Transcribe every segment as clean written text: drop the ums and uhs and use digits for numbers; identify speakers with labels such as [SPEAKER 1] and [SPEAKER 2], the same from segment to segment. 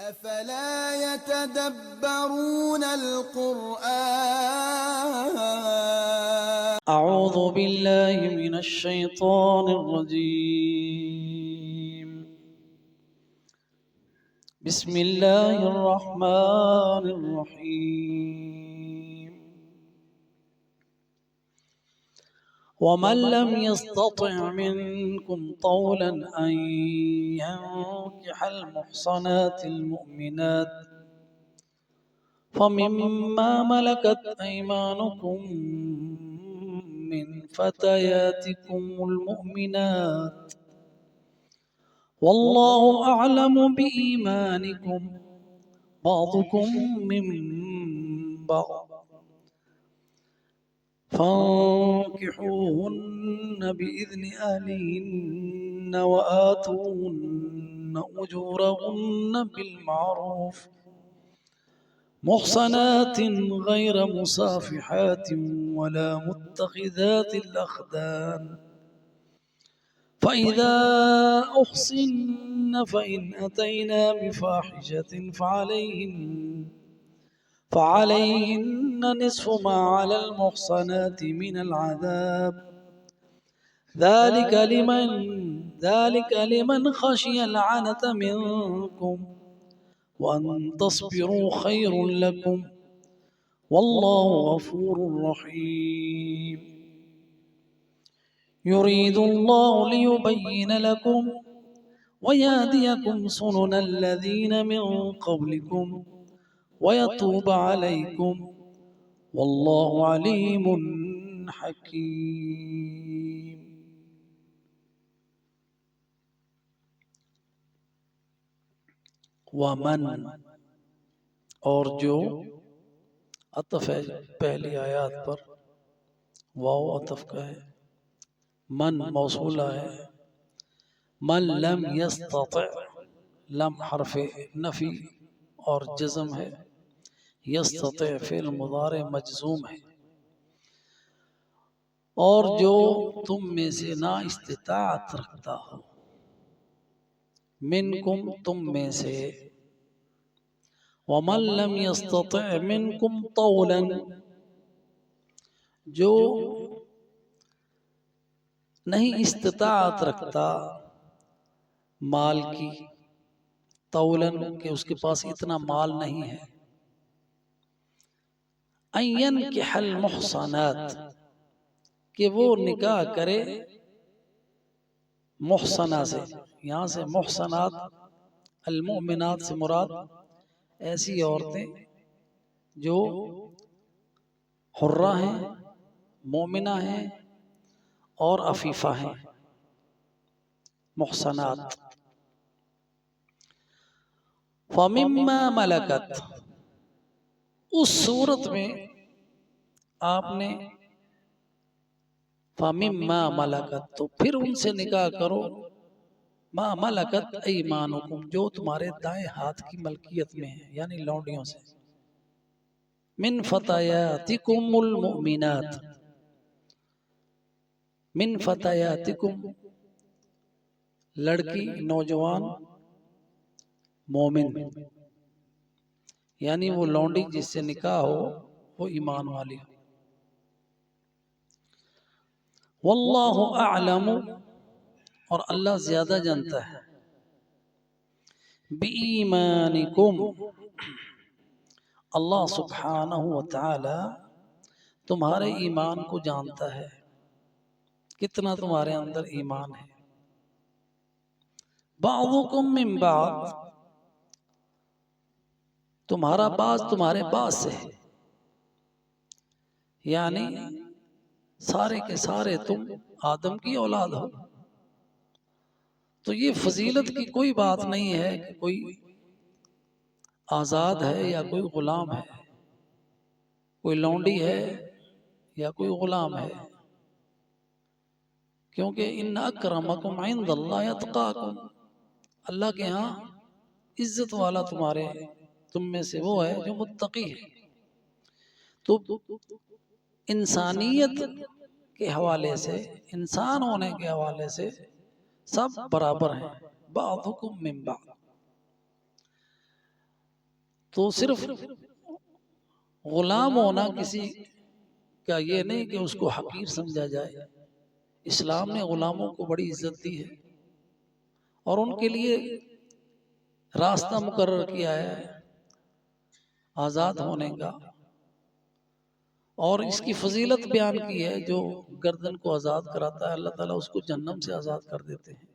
[SPEAKER 1] أفلا يتدبرون القرآن.
[SPEAKER 2] أعوذ بالله من الشيطان الرجيم. بسم الله الرحمن الرحيم. ومن لم يستطع منكم طولا أن ينكح المحصنات المؤمنات فمما ملكت أيمانكم من فتياتكم المؤمنات والله أعلم بإيمانكم بعضكم من بعض فانكحوهن بإذن أهلهن وآتوهن أجورهن بالمعروف محصنات غير مصافحات ولا متخذات الأخدان فإذا أحصن فإن أتينا بفاحشة فعليهن نصف ما على المحصنات من العذاب ذلك لمن خشي العنة منكم وأن تصبروا خير لكم والله غفور رحيم. يريد الله ليبين لكم ويهديكم سنن الذين من قبلكم ويتوب عليكم والله عليم حكيم. ومن اور جو عطف ہے پہلی آیات پر، واو عطف کا ہے، من موصولہ ہے، من لم یستطع لم حرف نفی اور جزم ہے، یستطع فعل مضارع مجزوم ہے، اور جو تم میں سے نا استطاعت رکھتا ہو، منکم تم میں سے، ومن لم یستطع منکم طولا جو نہیں استطاعت رکھتا مال کی، طولا کہ اس کے پاس اتنا مال نہیں ہے، ان ينكح المحصنات کہ وہ نکاح کرے محصنہ سے، یہاں سے محصنات المؤمنات سے مراد ایسی عورتیں جو حرہ ہیں، مومنہ ہیں اور عفیفہ ہیں، محصنات. فَمِمَّا مَلَكَتْ اس صورت میں آپ نے فَمِمَّا مَلَكَتْ تو پھر ان سے نکاح کرو ما ملکت ایمانکم جو تمہارے دائیں ہاتھ کی ملکیت میں ہے، یعنی لونڈیوں سے، من فتیاتکم المؤمنات، من فتیاتکم لڑکی نوجوان مومن، یعنی وہ لونڈی جس سے نکاح ہو وہ ایمان والی ہو. واللہ اعلم اور اللہ زیادہ جانتا ہے، بِإِيمَانِكُمْ اللہ سبحانہ وتعالی تمہارے ایمان کو جانتا ہے، کتنا تمہارے اندر ایمان ہے. بعضکم من بعض تمہارا بعض تمہارے بعض سے ہے، یعنی سارے کے سارے تم آدم کی اولاد ہو. تو یہ فضیلت کی کوئی بات نہیں ہے کہ کوئی آزاد ہے یا کوئی غلام ہے، کوئی لونڈی ہے یا کوئی غلام ہے، کیونکہ ان اکرمکم عند اللہ اتقاکم، اللہ کے ہاں عزت والا تم میں سے وہ ہے جو متقی ہے. تو انسانیت کے حوالے سے، انسان ہونے کے حوالے سے سب برابر ہیں، بعضکم من بعض. تو صرف غلام ہونا کسی کا یہ نہیں کہ اس کو حقیر سمجھا جائے. اسلام نے غلاموں کو بڑی عزت دی ہے اور ان کے لیے راستہ مقرر کیا ہے آزاد ہونے کا، اور اس کی فضیلت بیان کی ہے. جو گردن کو آزاد کراتا ہے اللہ تعالیٰ اس کو جہنم سے آزاد کر دیتے ہیں.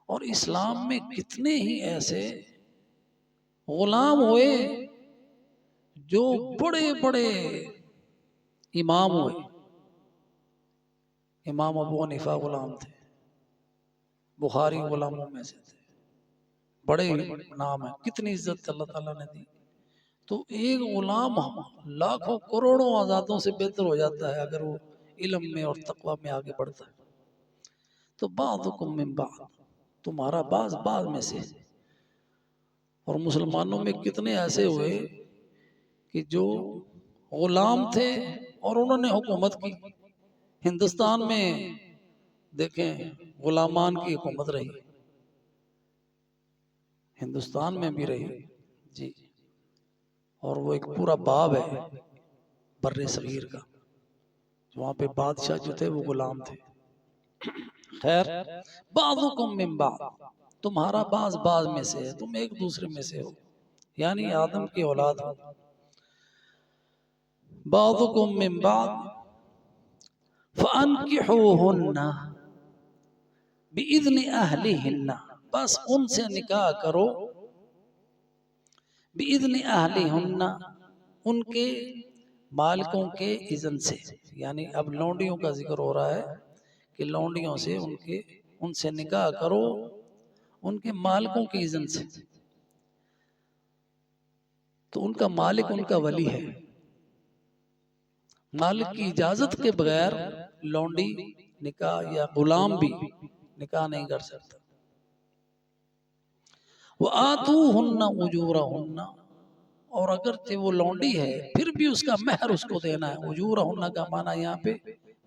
[SPEAKER 2] اور اسلام میں کتنے ہی ایسے غلام ہوئے جو بڑے بڑے امام ہوئے. امام ابو حنیفہ غلام تھے، بخاری غلاموں میں سے تھے، بڑے نام ہیں، کتنی عزت اللہ تعالیٰ نے دی. تو ایک غلام لاکھوں کروڑوں آزادوں سے بہتر ہو جاتا ہے اگر وہ علم میں اور تقوی میں آگے بڑھتا ہے. تو بعضکم من بعض، تمہارا بعض بعض میں سے. اور مسلمانوں میں کتنے ایسے ہوئے کہ جو غلام تھے اور انہوں نے حکومت کی. ہندوستان میں دیکھیں غلامان کی حکومت رہی، ہندوستان میں بھی رہی جی. اور وہ ایک پورا باب ہے بر صغیر کا، وہاں پہ بادشاہ جو تھے وہ غلام تھے. خیر، بعضکم من بعض، تمہارا بعض بعض میں سے ہے، تم ایک دوسرے میں سے ہو، یعنی آدم کی اولاد ہو. بعضکم من بعض فانکحوہن باذن اہلہن، بس ان سے نکاح کرو باذن اہلہن، ان کے مالکوں کے اذن سے. یعنی اب لونڈیوں کا ذکر ہو رہا ہے کہ لونڈیوں سے ان سے نکاح کرو ان کے مالکوں کے اذن سے. تو ان کا مالک ان کا ولی ہے، مالک کی اجازت کے بغیر لونڈی نکاح یا غلام بھی نکاح نہیں کر سکتا. وآتوہن اجورہن، اور اگرچہ وہ لونڈی ہے پھر بھی اس کا مہر اس کو دینا ہے. اجورہن کا معنی یہاں پہ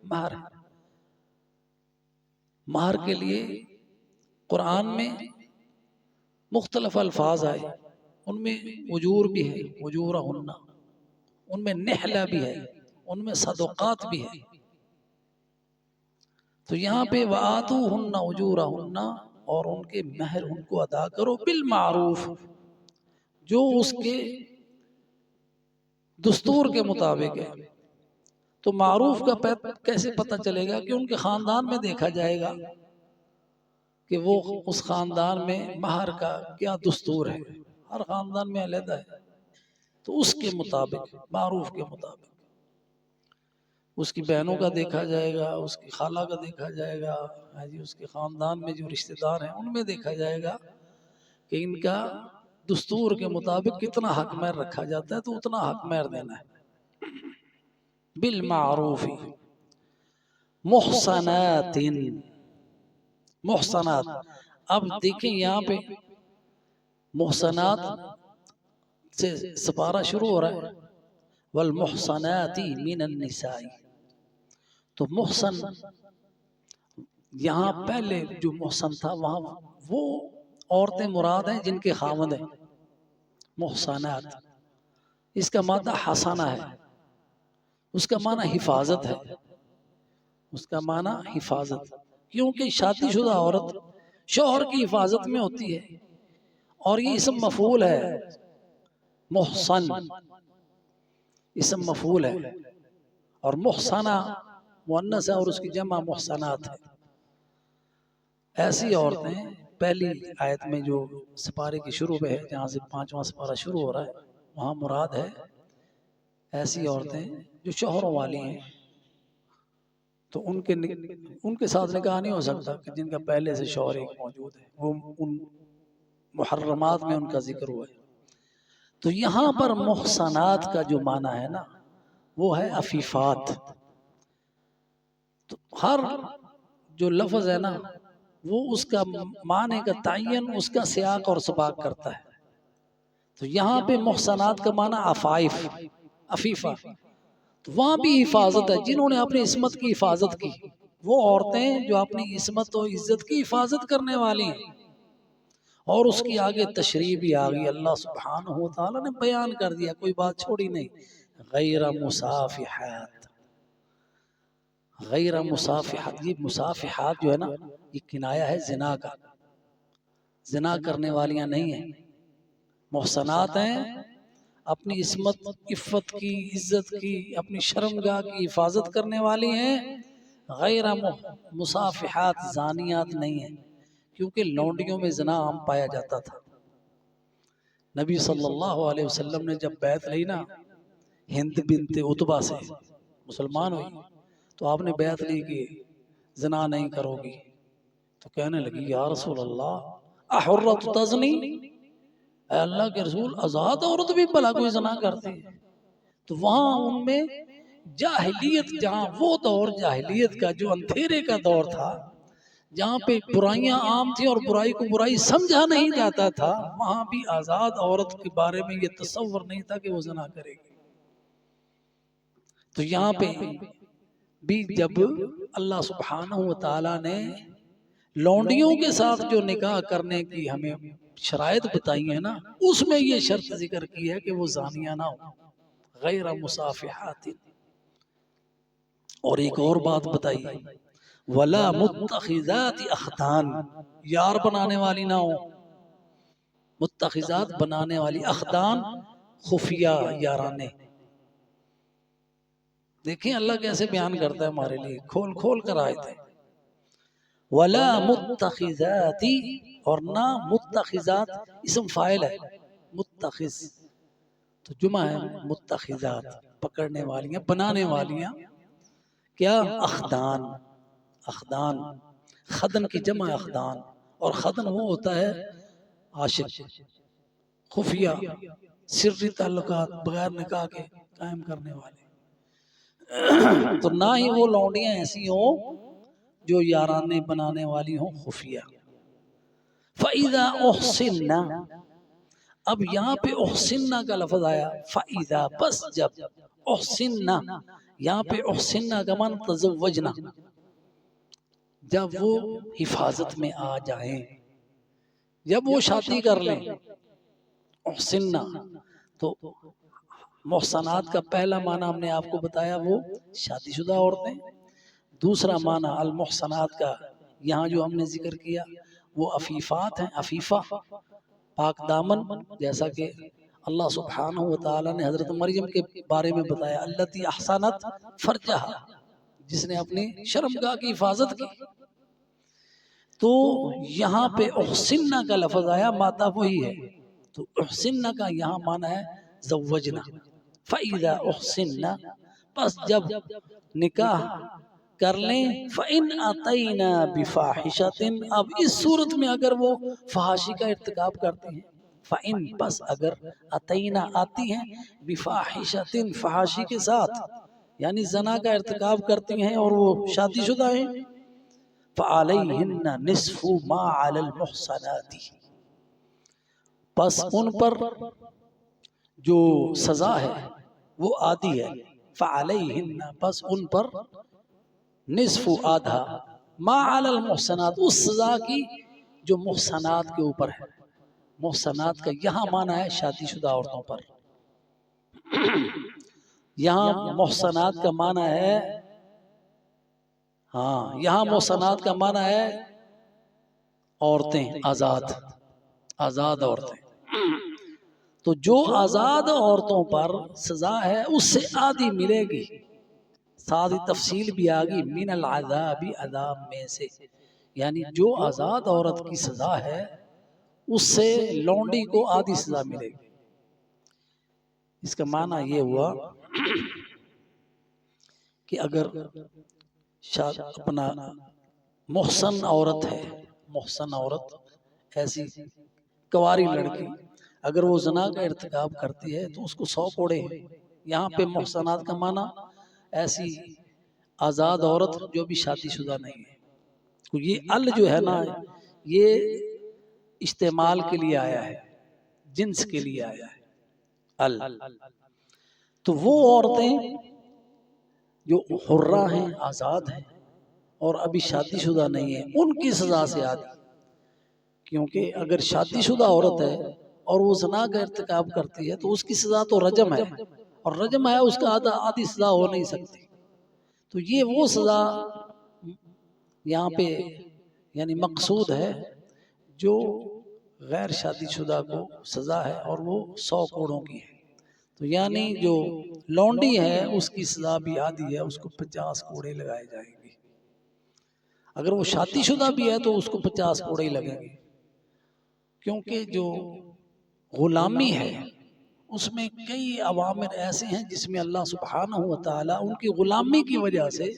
[SPEAKER 2] مہر ہے. مہر کے لیے قرآن میں مختلف الفاظ آئے، ان میں اجور بھی ہے، اجورہن، ان میں نحلہ بھی ہے، ان میں صدقات بھی ہے. تو یہاں پہ وآتوہن اجورہن، اور ان کے مہر ان کو ادا کرو بالمعروف، جو اس کے دستور کے مطابق ہے. تو معروف کا کیسے پتہ چلے گا؟ کہ ان کے خاندان میں دیکھا جائے گا کہ وہ اس خاندان میں مہر کا کیا دستور ہے. ہر خاندان میں علیحدہ ہے، تو اس کے مطابق، معروف کے مطابق اس کی بہنوں کا دیکھا جائے گا، اس کی خالہ کا دیکھا جائے گا، اس کے خاندان میں جو رشتہ دار ہیں ان میں دیکھا جائے گا کہ ان کا دستور کے مطابق کتنا حق مہر رکھا جاتا ہے، تو اتنا حق مہر دینا ہے. بالمعروف محصنات، محصنات. اب دیکھیں یہاں پہ محصنات سے سپارہ شروع ہو رہا ہے، والمحصنات من النساء. تو محسن یہاں پہلے جو محسن تھا وہاں وہ عورتیں مراد ہیں جن کے خاوند ہیں. محسنات اس کا مادہ حسانہ ہے، اس کا معنی حفاظت ہے، اس کا معنی حفاظت. کیونکہ شادی شدہ عورت شوہر کی حفاظت میں ہوتی ہے، اور یہ اسم مفعول ہے. محسن اسم مفعول ہے، اور محسنہ مؤنث ہے اور اس کی جمع محسنات ہے. ایسی عورتیں پہلی آیت میں جو سپارے کی شروع میں ہے، جہاں سے 5واں سپارہ شروع ہو رہا ہے، وہاں مراد ہے ایسی عورتیں جو شوہروں والی ہیں. تو ان کے ساتھ نکاح نہیں ہو سکتا کہ جن کا پہلے سے شوہر ایک موجود ہے. وہ ان محرمات میں ان کا ذکر ہوا ہے. تو یہاں پر محسنات کا جو معنی ہے نا وہ ہے عفیفات. تو ہر جو لفظ ہے نا وہ اس کا معنی کا تعین اس کا سیاق اور سباق کرتا ہے. تو یہاں پہ محسنات کا معنی عفائف، عفیفہ. تو وہاں بھی حفاظت ہے، جنہوں نے اپنی عصمت کی حفاظت کی، وہ عورتیں جو اپنی عصمت و عزت کی حفاظت کرنے والی ہیں. اور اس کی آگے تشریح بھی آ گئی، اللہ سبحانہ و تعالیٰ نے بیان کر دیا، کوئی بات چھوڑی نہیں، غیر مصافحات، غیر مصافحات، یہ مصافحات جو ہے نا یہ کنایا ہے زنا کا، زنا کرنے والیاں نہیں ہیں، محسنات ہیں، اپنی عصمت عفت کی عزت کی اپنی شرمگاہ کی حفاظت کرنے والی ہیں، غیر مصافحات زانیات نہیں ہیں، کیونکہ لونڈیوں میں زنا عام پایا جاتا تھا۔ نبی صلی اللہ علیہ وسلم نے جب بیعت لی نا ہند بنت عتبہ سے، مسلمان ہوئی، تو آپ نے بیعت لی کہ زنا نہیں کرو گی، تو کہنے لگی یا رسول اللہ احرت تزنی، اے اللہ کے رسول آزاد عورت بھی بھلا کوئی زنا کرتی ہے؟ تو وہاں ان میں جاہلیت، جہاں وہ دور جاہلیت کا جو اندھیرے کا دور تھا، جہاں پہ برائیاں عام تھیں اور برائی کو برائی سمجھا نہیں جاتا تھا، وہاں بھی آزاد عورت کے بارے میں یہ تصور نہیں تھا کہ وہ زنا کرے گی۔ تو یہاں پہ بھی جب اللہ سبحانہ و تعالیٰ نے لونڈیوں کے ساتھ جو نکاح کرنے کی ہمیں شرائط بتائی ہیں نا، اس میں یہ شرط ذکر کی ہے کہ وہ زانیہ نہ ہو، غیر مصافحات، اور ایک اور بات بتائی ولا متخذات اخدان، یار بنانے والی نہ ہو، متخذات بنانے والی، اخدان خفیہ یارانے۔ دیکھیں اللہ کیسے بیان کرتا ہے ہمارے لیے، کھول کھول کر آیت ہے، ولا متخذات، اور نہ متخذات، اسم فاعل ہے، متخذ تو جمع ہے، متخذات پکڑنے والیاں، بنانے والیاں، کیا اخدان، اخدان خدن کی جمع اخدان، اور خدن وہ ہوتا ہے عاشق، خفیہ سری تعلقات بغیر نکاح کے قائم کرنے والے۔ تو نہ ہی وہ لونڈیاں ایسی ہوں جو یارانے بنانے والی ہوں خفیہ۔ فَإِذَا أُحْصِنَّ، اب یہاں پہ احسنہ کا لفظ آیا، فَإِذَا بس جب، احسنہ یہاں پہ احسنہ کا معنی تزوجنا، جب وہ حفاظت میں آ جائیں، جب وہ شادی کر لیں، احسنہ تو محسنات کا پہلا معنی ہم نے آپ کو بتایا وہ شادی شدہ عورتیں، دوسرا معنی المحسنات کا یہاں جو ہم نے ذکر کیا وہ عفیفات ہیں، عفیفہ پاک دامن، جیسا کہ اللہ سبحانہ و تعالیٰ نے حضرت مریم کے بارے میں بتایا التی احسنت فرجہا، جس نے اپنی شرمگاہ کی حفاظت کی۔ تو یہاں پہ احسنہ کا لفظ آیا، مادہ وہی ہے، تو احسنہ کا یہاں معنی ہے زوجنا۔ فَإِذَا احسنہ، پس جب نکاح کر لیں، فَإِنْ أَتَيْنَا بِفَاحِشَةٍ، اب اس صورت میں اگر وہ فحاشی کا ارتکاب کرتی ہیں، فَإِنْ پس اگر أَتَيْنَا آتی ہیں بِفَاحِشَةٍ فحاشی کے ساتھ، یعنی زنا کا ارتکاب کرتی ہیں اور وہ شادی شدہ ہیں، فَعَلَيْهِنَّ نِصْفُ مَا عَلَى الْمُحْصَنَاتِ، پس ان پر جو سزا ہے وہ آدھی ہے، فَعَلَيْهِنَّ پس ان پر نصف آدھا، ما علی المحسنات اس سزا کی جو محسنات کے اوپر ہے، محسنات کا یہاں معنی ہے شادی شدہ عورتوں پر، یہاں محسنات کا معنی ہے، ہاں یہاں محسنات کا معنی ہے عورتیں، آزاد، آزاد عورتیں، تو جو آزاد عورتوں پر سزا ہے اس سے آدھی ملے گی، ساتھ تفصیل بھی آگئی، من العذاب، عذاب میں سے، یعنی جو آزاد عورت کی سزا ہے اس سے لونڈی کو آدھی سزا ملے گی۔ اس کا معنی یہ ہوا کہ اگر اپنا محسن عورت ہے، محسن عورت ایسی کواری لڑکی، اگر وہ زنا کا ارتکاب کرتی ہے تو اس کو 100 کوڑے ہیں۔ یہاں پہ محسنات کا معنی ایسی آزاد عورت جو بھی شادی شدہ نہیں ہے، تو یہ ال جو ہے نا یہ استعمال کے لیے آیا ہے، جنس کے لیے آیا ہے ال، تو وہ عورتیں جو حرہ ہیں، آزاد ہیں اور ابھی شادی شدہ نہیں ہیں، ان کی سزا سے آدھی، کیونکہ اگر شادی شدہ عورت ہے اور وہ زنا کا ارتکاب کرتی ہے تو اس کی سزا تو رجم ہے، اور رجم ہے اس کا آدھی سزا ہو نہیں سکتی. تو یہ وہ سزا یہاں پہ یعنی مقصود ہے جو غیر شادی شدہ کو سزا ہے، اور وہ 100 کوڑوں کی ہے. تو یعنی جو لونڈی ہے اس کی سزا بھی آدھی ہے، اس کو 50 کوڑے لگائے جائیں گے. اگر وہ شادی شدہ بھی ہے تو اس کو 50 کوڑے ہی لگیں گے. کیونکہ جو غلامی ہے اس میں کئی عوامر ایسے ہیں جس میں اللہ سبحانہ و تعالیٰ ان کی غلامی کی وجہ سے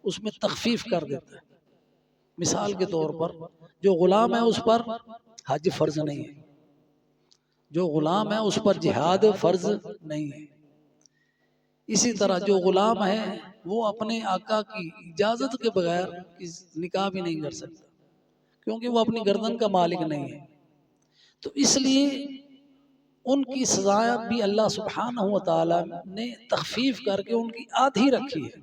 [SPEAKER 2] اس میں تخفیف کر دیتا ہے. مثال کے طور پر جو غلام ہے اس پر حج فرض نہیں ہے، جو غلام ہے اس پر جہاد فرض نہیں ہے. اسی طرح جو غلام ہے وہ اپنے آقا کی اجازت کے بغیر نکاح بھی نہیں کر سکتا، کیونکہ وہ اپنی گردن کا مالک نہیں ہے. تو اس لیے ان کی سزا بھی اللہ سبحانہ و تعالی نے تخفیف کر کے ان کی آدھی رکھی ہے.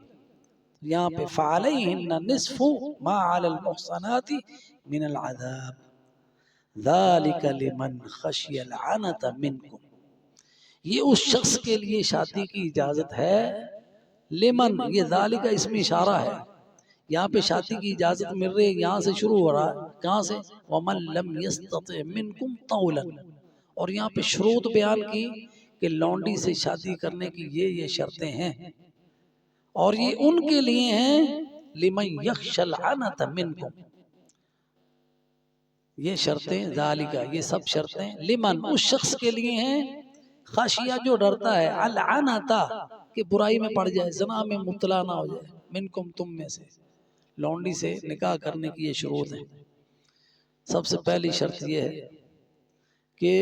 [SPEAKER 2] یہاں پہ فَعَلَيْهِنَّ نِصْفُ مَا عَلَى الْمُحْصَنَاتِ مِنَ الْعَذَابِ ذَلِكَ لِمَنْ خَشِيَ الْعَنَتَ مِنْكُمْ. یہ اس شخص کے لیے شادی کی اجازت ہے. لمن، یہ ذالک اس میں اشارہ ہے. یہاں پہ شادی کی اجازت مل رہی ہے، یہاں سے شروع ہو رہا ہے. کہاں سے؟ وَمَن لَمْ يَسْتَطِعْ مِنْكُمْ طَوْلًا. اور یہاں پہ شروط بیان کی کہ لونڈی سے شادی کرنے کی یہ شرطیں ہیں، اور یہ ان کے لیے ہیں لمن یخشی العنت منکم. یہ شرطیں ذالکہ، یہ سب شرطیں لمن اس شخص کے لیے ہیں خاشیہ جو ڈرتا ہے العنتا کہ برائی میں پڑ جائے، زنا میں مبتلا نہ ہو جائے. منکم تم میں سے لونڈی سے نکاح کرنے کی یہ شروط ہیں. سب سے پہلی شرط یہ ہے کہ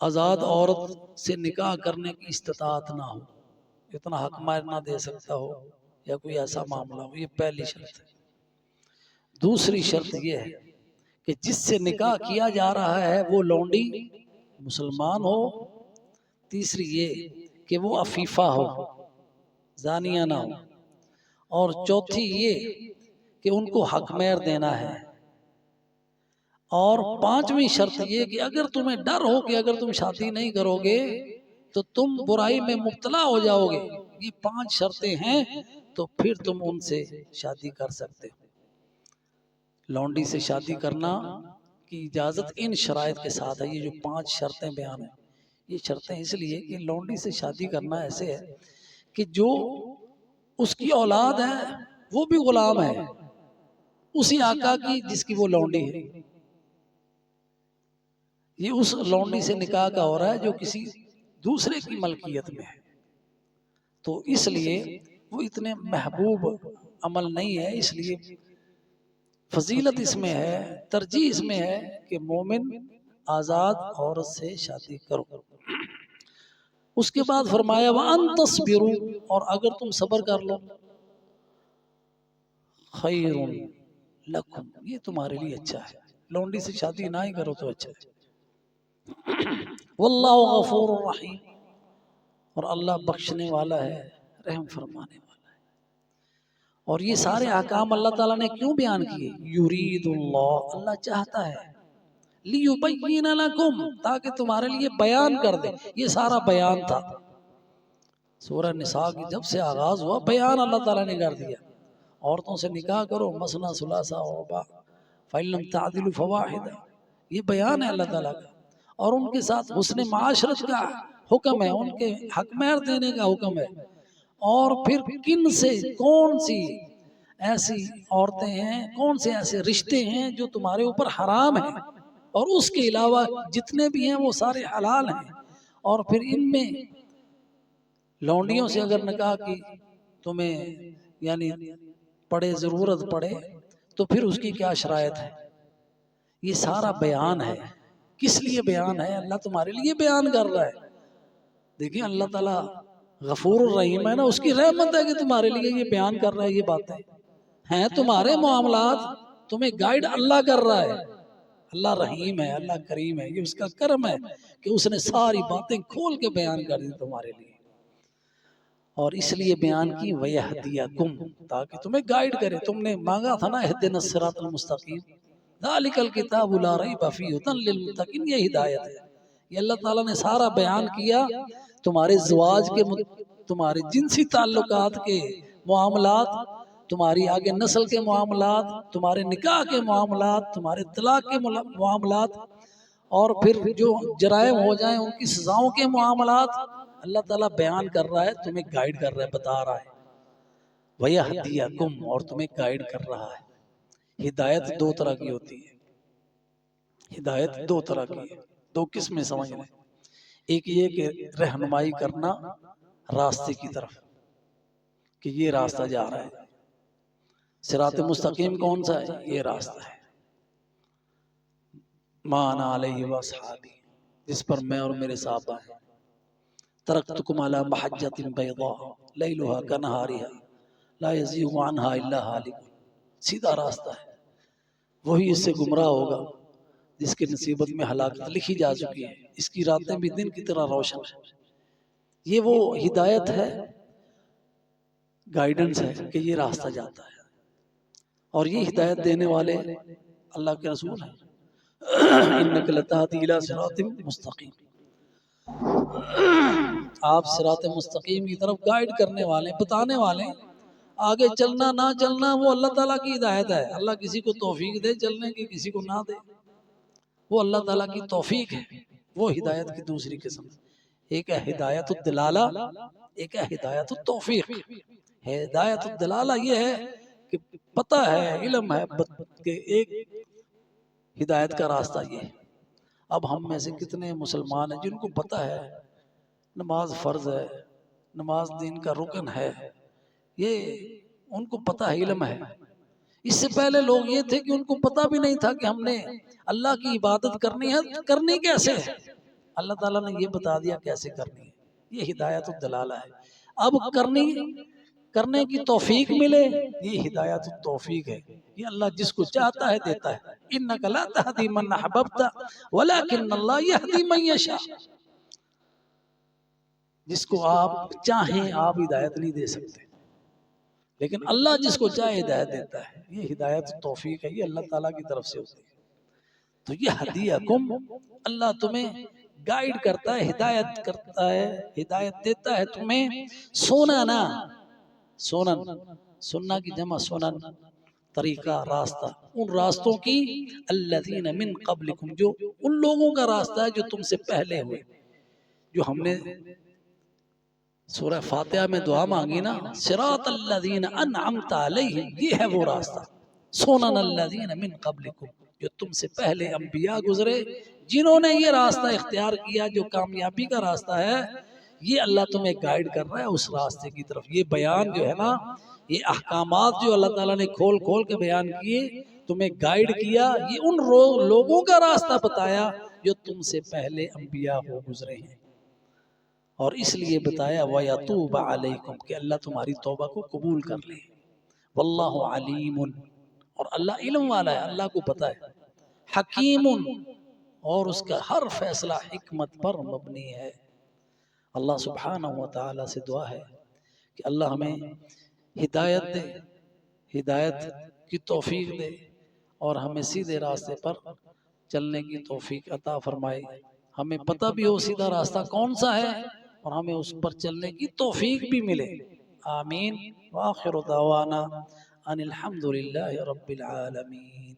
[SPEAKER 2] آزاد عورت سے نکاح کرنے کی استطاعت نہ ہو، اتنا حق مہر نہ دے سکتا ہو یا کوئی ایسا معاملہ ہو. یہ پہلی شرط ہے. دوسری شرط یہ ہے کہ جس سے نکاح کیا جا رہا ہے وہ لونڈی مسلمان ہو. تیسری یہ کہ وہ عفیفہ ہو، زانیہ نہ ہو. اور چوتھی یہ کہ ان کو حق مہر دینا ہے. اور پانچویں شرط یہ کہ اگر تمہیں ڈر ہو کہ اگر تم شادی نہیں کرو گے تو تم برائی میں مبتلا ہو جاؤ گے، یہ 5 شرطیں ہیں، تو پھر تم ان سے شادی کر سکتے ہو. لونڈی سے شادی کرنا کی اجازت ان شرائط کے ساتھ ہے. یہ جو 5 شرطیں بیان ہیں، یہ شرطیں اس لیے کہ لونڈی سے شادی کرنا ایسے ہے کہ جو اس کی اولاد ہے وہ بھی غلام ہے اسی آقا کی جس کی وہ لونڈی ہے. یہ اس لونڈی سے نکاح کا ہو رہا ہے جو کسی دوسرے کی ملکیت میں ہے. تو اس لیے وہ اتنے محبوب عمل نہیں ہے. اس لیے فضیلت اس میں ہے، ترجیح اس میں ہے کہ مومن آزاد عورت سے شادی کرو. اس کے بعد فرمایا وَأَن تَصْبِرُوا، اور اگر تم صبر کر لو، خَيْرٌ لَكُمْ، یہ تمہارے لیے اچھا ہے. لونڈی سے شادی نہ ہی کرو تو اچھا ہے. واللہ غفور الرحیم، اور اللہ بخشنے والا ہے، رحم فرمانے والا ہے. اور یہ سارے احکام اللہ تعالیٰ نے کیوں بیان کیے؟ یرید اللہ، اللہ چاہتا ہے، لیبین لکم، تاکہ تمہارے لیے بیان کر دے. یہ سارا بیان تھا. سورہ نساء کی جب سے آغاز ہوا بیان اللہ تعالیٰ نے کر دیا. عورتوں سے نکاح کرو، مثنی ثلاثہ ورباع، فَإِن لَّمْ تَعْدِلُوا فَوَاحِدَةً، یہ بیان ہے اللہ تعالیٰ کا. اور ان کے ساتھ حسن معاشرت کا حکم ہے، ان کے حق مہر دینے کا حکم ہے. اور پھر کن سے، کون سی ایسی عورتیں ہیں، کون سے ایسے رشتے ہیں جو تمہارے اوپر حرام ہیں، اور اس کے علاوہ جتنے بھی ہیں وہ سارے حلال ہیں. اور پھر ان میں لونڈیوں سے اگر نکاح کی تمہیں یعنی پڑے، ضرورت پڑے، تو پھر اس کی کیا شرائط ہے. یہ سارا بیان ہے. کس لیے بیان ہے؟ اللہ تمہارے لیے بیان کر رہا ہے. دیکھیں اللہ تعالیٰ غفور الرحیم ہے نا، اس کی رحمت ہے کہ تمہارے لیے یہ بیان کر رہا ہے. یہ باتیں ہیں تمہارے معاملات، تمہیں گائیڈ اللہ کر رہا ہے. اللہ رحیم ہے، اللہ کریم ہے. یہ اس کا کرم ہے کہ اس نے ساری باتیں کھول کے بیان کر دی تمہارے لیے. اور اس لیے بیان کی وَيَهْدِيَكُمْ، تاکہ تمہیں گائیڈ کرے. تم نے مانگا تھا نا اهْدِنَا الصِّرَاطَ الْمُسْتَقِيمَ، ذالک الکتاب لا ریب فیہ ھدی للمتقین، یہ ہدایت ہے۔ یہ اللہ تعالیٰ نے سارا بیان کیا تمہارے زواج کے تمہارے جنسی تعلقات کے معاملات، تمہاری آگے نسل کے معاملات، تمہارے نکاح کے معاملات، تمہارے طلاق کے معاملات، اور پھر جو جرائم ہو جائیں ان کی سزاؤں کے معاملات، اللہ تعالیٰ بیان کر رہا ہے، تمہیں گائیڈ کر رہا ہے، بتا رہا ہے۔ وَيَهْدِيَكُمْ، اور تمہیں گائیڈ کر رہا ہے۔ ہدایت دو طرح کی ہوتی ہے، ہدایت دو طرح کی ہے، دو قسمیں سمجھ لیں۔ ایک یہ کہ رہنمائی کرنا راستے کی طرف، کہ یہ راستہ جا رہا ہے، صراط مستقیم کون سا ہے؟ یہ راستہ ہے، ما انا علیہ واصحابی، جس پر میں اور میرے صحابہ ہیں۔ ترکتکم علی محجۃ بیضاء لیلھا کنہارھا لا یزیغ عنہا الا ھالک، سیدھا راستہ ہے۔ وہی اس سے گمراہ ہوگا جس کے نصیبت میں ہلاکت لکھی جا چکی ہے، اس کی راتیں بھی دن کی طرح روشن ہے۔ یہ وہ ہدایت ہے، گائیڈنس ہے کہ یہ راستہ جاتا ہے، اور یہ ہدایت دینے والے اللہ کے رسول ہیں۔ انک لتہدی الی صراط مستقیم، آپ صراط مستقیم کی طرف گائیڈ کرنے والے، بتانے والے۔ آگے چلنا نہ چلنا وہ اللہ تعالیٰ کی ہدایت ہے، اللہ کسی کو توفیق دے چلنے کی، کسی کو نہ دے، وہ اللہ تعالیٰ کی توفیق ہے۔ وہ ہدایت کی دوسری قسم، ایک ہے ہدایت الدلالہ، ایک ہے ہدایت التوفیق۔ ہدایت الدلالہ یہ ہے کہ پتہ ہے، علم ہے کہ ایک ہدایت کا راستہ یہ ہے۔ اب ہم میں سے کتنے مسلمان ہیں جن کو پتہ ہے نماز فرض ہے، نماز دین کا رکن ہے، یہ ان کو پتہ ہے، علم ہے۔ اس سے پہلے لوگ یہ تھے کہ ان کو پتہ بھی نہیں تھا کہ ہم نے اللہ کی عبادت کرنی ہے، کرنی کیسے ہے؟ اللہ تعالیٰ نے یہ بتا دیا کیسے کرنی ہے، یہ ہدایت الدلالہ ہے۔ اب کرنے کی توفیق ملے، یہ ہدایت التوفیق ہے۔ یہ اللہ جس کو چاہتا ہے دیتا ہے۔ انک لا تہدی من احببت ولکن اللہ یہدی من یشاء، جس کو آپ چاہیں آپ ہدایت نہیں دے سکتے، لیکن اللہ جس کو چاہے ہدایت دیتا ہے۔ یہ ہدایت توفیق ہے، یہ اللہ تعالیٰ کی طرف سے ہوتی ہے۔ تو یہ ہدیکم، اللہ تمہیں گائیڈ کرتا ہے، ہدایت کرتا ہے، ہدایت دیتا ہے تمہیں۔ سننا، سنن، سننا کی جمع سنن، طریقہ، راستہ، ان راستوں کی، الذین من قبلکم، جو ان لوگوں کا راستہ ہے جو تم سے پہلے ہوئے، جو ہم نے سورہ فاتحہ میں دعا مانگی نا، صراط الذین انعمت علیہم، یہ ہے وہ راستہ۔ سنن الذین من قبلکم، جو تم سے پہلے انبیاء گزرے، جنہوں نے یہ راستہ اختیار کیا جو کامیابی کا راستہ ہے، یہ اللہ تمہیں گائیڈ کر رہا ہے اس راستے کی طرف۔ یہ بیان جو ہے نا، یہ احکامات جو اللہ تعالیٰ نے کھول کھول کے بیان کیے، تمہیں گائیڈ کیا، یہ ان لوگوں کا راستہ بتایا جو تم سے پہلے انبیاء ہو گزرے ہیں، اور اس لیے بتایا وَيَتُوبَ عَلَيْكُمْ، کہ اللہ تمہاری توبہ کو قبول کر لے۔ وَاللَّهُ عَلِيمٌ، اور اللہ علم والا ہے، اللہ کو پتہ ہے۔ حکیم، اور اس کا ہر فیصلہ حکمت پر مبنی ہے۔ اللہ سبحانہ وتعالی سے دعا ہے کہ اللہ ہمیں ہدایت دے، ہدایت کی توفیق دے، اور ہمیں سیدھے راستے پر چلنے کی توفیق عطا فرمائے۔ ہمیں پتہ بھی ہو سیدھا راستہ کون سا ہے، اور ہمیں اس پر چلنے کی توفیق بھی ملے۔ آمین۔ وآخر دعوانا ان الحمد للہ رب العالمین۔